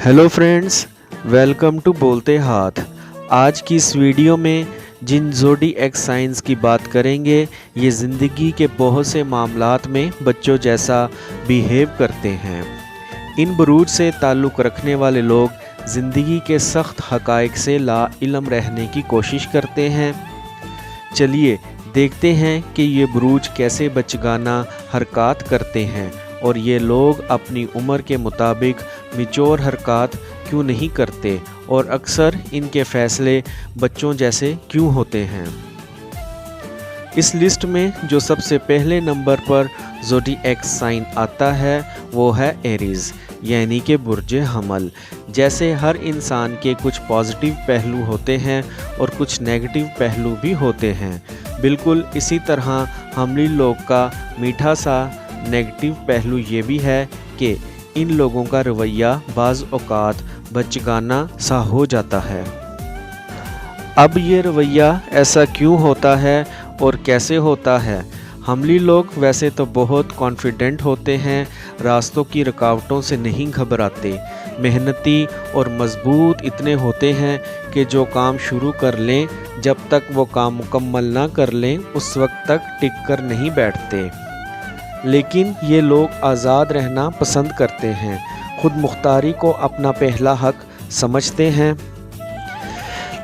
Hello friends, welcome to बोलते हाथ। आज की इस वीडियो में जिन ज़ोडिएक साइंस की बात करेंगे, ये ज़िंदगी के बहुत से मामलात में बच्चों जैसा बिहेव करते हैं। इन बुरूज से ताल्लुक़ रखने वाले लोग ज़िंदगी के सख्त हक़ाइक़ से ला इल्म रहने की कोशिश करते हैं। चलिए देखते हैं कि ये बुरूज कैसे बचगाना हरकत करते हैं और ये लोग अपनी उम्र के मुताबिक मिचोर हरकत क्यों नहीं करते और अक्सर इनके फ़ैसले बच्चों जैसे क्यों होते हैं। इस लिस्ट में जो सबसे पहले नंबर पर ज़ोडिएक साइन आता है वो है एरीज़ यानी कि बुर्ज हमल। जैसे हर इंसान के कुछ पॉजिटिव पहलू होते हैं और कुछ नेगेटिव पहलू भी होते हैं, बिल्कुल इसी तरह हमली लोग का मीठा सा नेगेटिव पहलू ये भी है कि इन लोगों का रवैया बाज़ औक़ात बचगाना सा हो जाता है। अब ये रवैया ऐसा क्यों होता है और कैसे होता है? हमली लोग वैसे तो बहुत कॉन्फिडेंट होते हैं, रास्तों की रुकावटों से नहीं घबराते, मेहनती और मजबूत इतने होते हैं कि जो काम शुरू कर लें, जब तक वो काम मुकम्मल ना कर लें उस वक्त तक टिक कर नहीं बैठते। लेकिन ये लोग आज़ाद रहना पसंद करते हैं, खुद मुख्तारी को अपना पहला हक समझते हैं।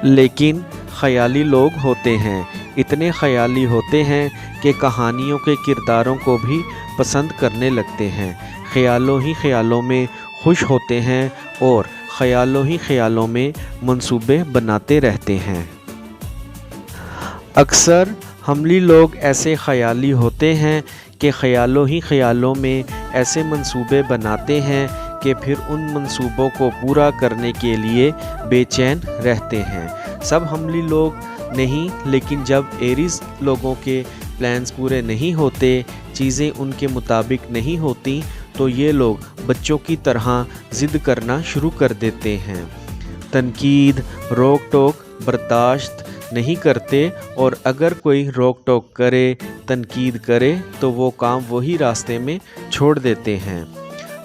लेकिन ख़याली लोग होते हैं, इतने ख़याली होते हैं कि कहानियों के किरदारों को भी पसंद करने लगते हैं, ख़यालों ही ख़यालों में खुश होते हैं और ख़यालों ही ख़यालों में मंसूबे बनाते रहते हैं। अक्सर हमली लोग ऐसे ख़याली होते हैं कि ख़यालों ही ख़यालों में ऐसे मंसूबे बनाते हैं कि फिर उन मंसूबों को पूरा करने के लिए बेचैन रहते हैं। सब हमली लोग नहीं, लेकिन जब एरीज़ लोगों के प्लान्स पूरे नहीं होते, चीज़ें उनके मुताबिक नहीं होती, तो ये लोग बच्चों की तरह ज़िद करना शुरू कर देते हैं, तनकीद रोक टोक बर्दाश्त नहीं करते और अगर कोई रोक टोक करे, तनकीद करे तो वो काम वही रास्ते में छोड़ देते हैं,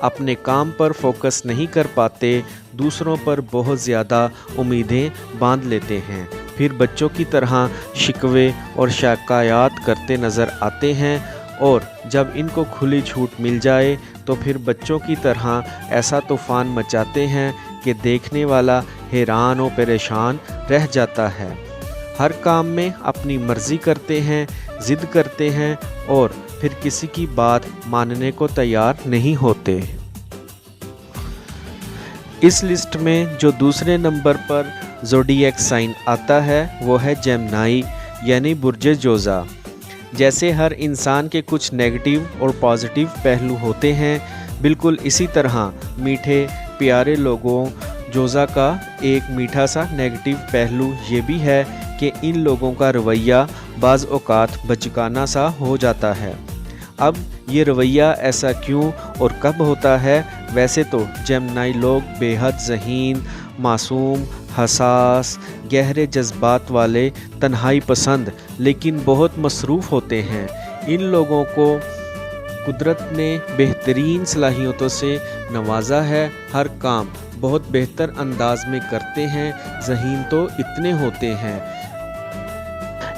अपने काम पर फोकस नहीं कर पाते, दूसरों पर बहुत ज़्यादा उम्मीदें बांध लेते हैं, फिर बच्चों की तरह शिकवे और शिकायत करते नज़र आते हैं और जब इनको खुली छूट मिल जाए तो फिर बच्चों की तरह ऐसा तूफ़ान मचाते हैं कि देखने वाला हैरान और परेशान रह जाता है। हर काम में अपनी मर्ज़ी करते हैं, ज़िद करते हैं और फिर किसी की बात मानने को तैयार नहीं होते। इस लिस्ट में जो दूसरे नंबर पर ज़ोडिएक साइन आता है वो है जेमिनी यानी बुर्ज जोज़ा। जैसे हर इंसान के कुछ नेगेटिव और पॉजिटिव पहलू होते हैं, बिल्कुल इसी तरह मीठे प्यारे लोगों जोज़ा का एक मीठा सा नेगेटिव पहलू ये भी है कि इन लोगों का रवैया बाज़ औक़ात बचगाना सा हो जाता है। अब ये रवैया ऐसा क्यों और कब होता है? वैसे तो जेमिनी लोग बेहद ज़हीन, मासूम, हसास, गहरे जज्बात वाले, तन्हाई पसंद लेकिन बहुत मसरूफ़ होते हैं। इन लोगों को कुदरत ने बेहतरीन सलाहियतों से नवाजा है, हर काम बहुत बेहतर अंदाज में करते हैं, ज़हीन तो इतने होते हैं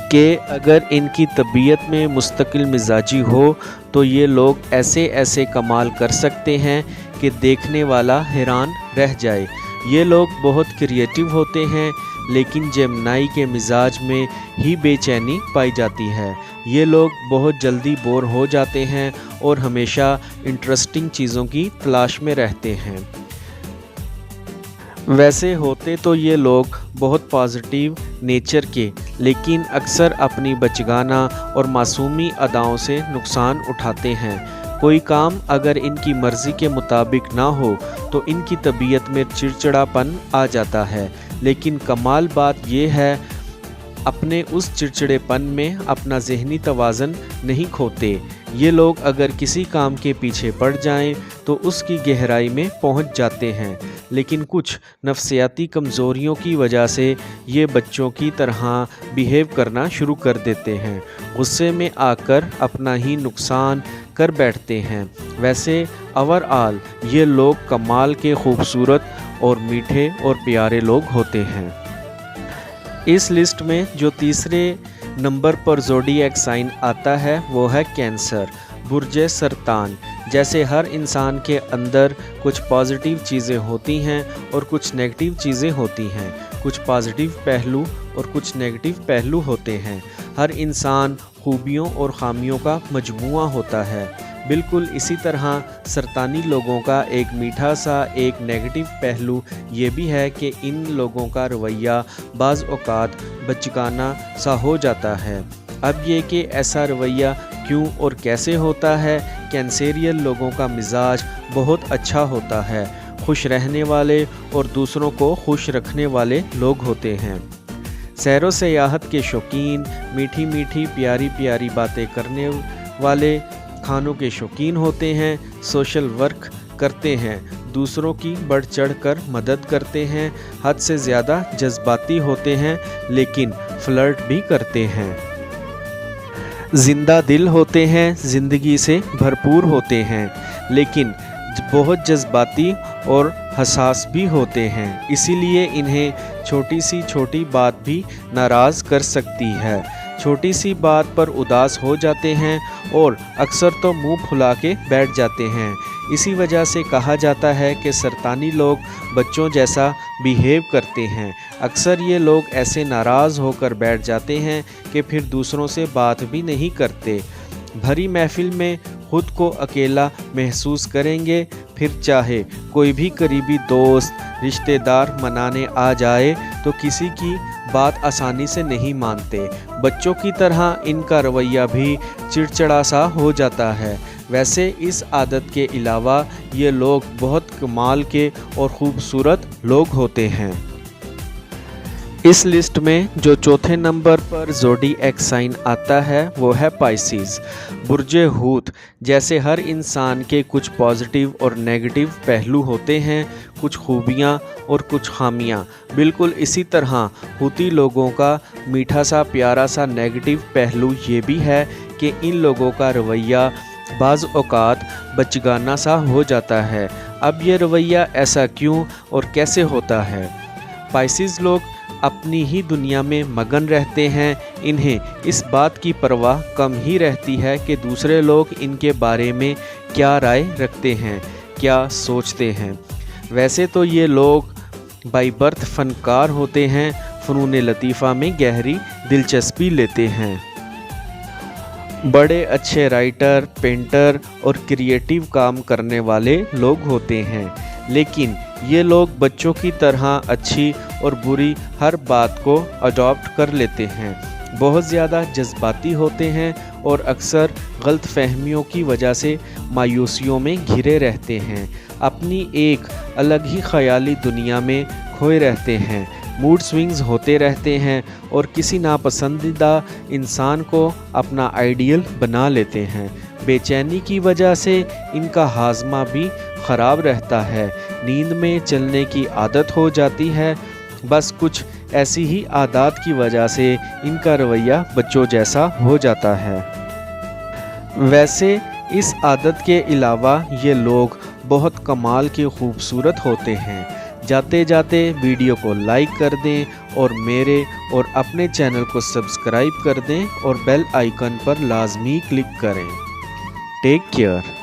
कि अगर इनकी तबीयत में मुस्तकिल मिजाजी हो तो ये लोग ऐसे ऐसे कमाल कर सकते हैं कि देखने वाला हैरान रह जाए। ये लोग बहुत क्रिएटिव होते हैं, लेकिन जेमिनी के मिजाज में ही बेचैनी पाई जाती है। ये लोग बहुत जल्दी बोर हो जाते हैं और हमेशा इंटरेस्टिंग चीज़ों की तलाश में रहते हैं। वैसे होते तो ये लोग बहुत पॉजिटिव नेचर के, लेकिन अक्सर अपनी बचगाना और मासूमी अदाओं से नुकसान उठाते हैं। कोई काम अगर इनकी मर्ज़ी के मुताबिक ना हो तो इनकी तबीयत में चिड़चिड़ापन आ जाता है, लेकिन कमाल बात यह है अपने उस चिड़चिड़ेपन में अपना ज़हनी तवाज़न नहीं खोते। ये लोग अगर किसी काम के पीछे पड़ जाएं तो उसकी गहराई में पहुंच जाते हैं, लेकिन कुछ नफ्सियाती कमज़ोरियों की वजह से ये बच्चों की तरह बिहेव करना शुरू कर देते हैं, गुस्से में आकर अपना ही नुकसान कर बैठते हैं। वैसे ओवरऑल ये लोग कमाल के खूबसूरत और मीठे और प्यारे लोग होते हैं। इस लिस्ट में जो तीसरे नंबर पर ज़ोडिएक साइन आता है वो है कैंसर, बुर्ज सरतान। जैसे हर इंसान के अंदर कुछ पॉजिटिव चीज़ें होती हैं और कुछ नेगेटिव चीज़ें होती हैं, कुछ पॉजिटिव पहलू और कुछ नेगेटिव पहलू होते हैं। हर इंसान खूबियों और खामियों का मजमूआ होता है। बिल्कुल इसी तरह सरतानी लोगों का एक मीठा सा एक नेगेटिव पहलू ये भी है कि इन लोगों का रवैया बाज़ औक़ात बचकाना सा हो जाता है। अब ये कि ऐसा रवैया क्यों और कैसे होता है। कैंसेरियन लोगों का मिजाज बहुत अच्छा होता है, खुश रहने वाले और दूसरों को खुश रखने वाले लोग होते हैं। सैरो सयाहत के शौकीन, मीठी मीठी प्यारी प्यारी बातें करने वाले, खानों के शौकीन होते हैं, सोशल वर्क करते हैं, दूसरों की बढ़ चढ़ कर मदद करते हैं, हद से ज़्यादा जज्बाती होते हैं लेकिन फ्लर्ट भी करते हैं, ज़िंदा दिल होते हैं, ज़िंदगी से भरपूर होते हैं लेकिन बहुत जज्बाती और हसास भी होते हैं। इसीलिए इन्हें छोटी सी छोटी बात भी नाराज़ कर सकती है। छोटी सी बात पर उदास हो जाते हैं और अक्सर तो मुंह फुला के बैठ जाते हैं। इसी वजह से कहा जाता है कि सरतानी लोग बच्चों जैसा बिहेव करते हैं। अक्सर ये लोग ऐसे नाराज़ होकर बैठ जाते हैं कि फिर दूसरों से बात भी नहीं करते। भरी महफिल में खुद को अकेला महसूस करेंगे, फिर चाहे कोई भी करीबी दोस्त रिश्तेदार मनाने आ जाए तो किसी की बात आसानी से नहीं मानते। बच्चों की तरह इनका रवैया भी चिड़चिड़ा सा हो जाता है। वैसे इस आदत के अलावा ये लोग बहुत कमाल के और ख़ूबसूरत लोग होते हैं। इस लिस्ट में जो चौथे नंबर पर ज़ोडिएक साइन आता है वो है पाइसिस, बुर्ज हूत। जैसे हर इंसान के कुछ पॉजिटिव और नेगेटिव पहलू होते हैं, कुछ खूबियाँ और कुछ खामियाँ। बिल्कुल इसी तरह हूती लोगों का मीठा सा प्यारा सा नेगेटिव पहलू ये भी है कि इन लोगों का रवैया बाज़ औक़ात बचगाना सा हो जाता है। अब ये रवैया ऐसा क्यों और कैसे होता है? पाइसिस लोग अपनी ही दुनिया में मगन रहते हैं। इन्हें इस बात की परवाह कम ही रहती है कि दूसरे लोग इनके बारे में क्या राय रखते हैं, क्या सोचते हैं। वैसे तो ये लोग बाई बर्थ फ़नकार होते हैं, फ़नून लतीफ़ा में गहरी दिलचस्पी लेते हैं, बड़े अच्छे राइटर, पेंटर और क्रिएटिव काम करने वाले लोग होते हैं। लेकिन ये लोग बच्चों की तरह अच्छी और बुरी हर बात को अडॉप्ट कर लेते हैं, बहुत ज़्यादा जज्बाती होते हैं और अक्सर गलत फहमियों की वजह से मायूसियों में घिरे रहते हैं। अपनी एक अलग ही ख़याली दुनिया में खोए रहते हैं, मूड स्विंग्स होते रहते हैं और किसी नापसंदीदा इंसान को अपना आइडियल बना लेते हैं। बेचैनी की वजह से इनका हाजमा भी ख़राब रहता है, नींद में चलने की आदत हो जाती है। बस कुछ ऐसी ही आदत की वजह से इनका रवैया बच्चों जैसा हो जाता है। वैसे इस आदत के अलावा ये लोग बहुत कमाल के खूबसूरत होते हैं। जाते जाते वीडियो को लाइक कर दें और मेरे और अपने चैनल को सब्सक्राइब कर दें और बेल आइकन पर लाजमी क्लिक करें। Take care.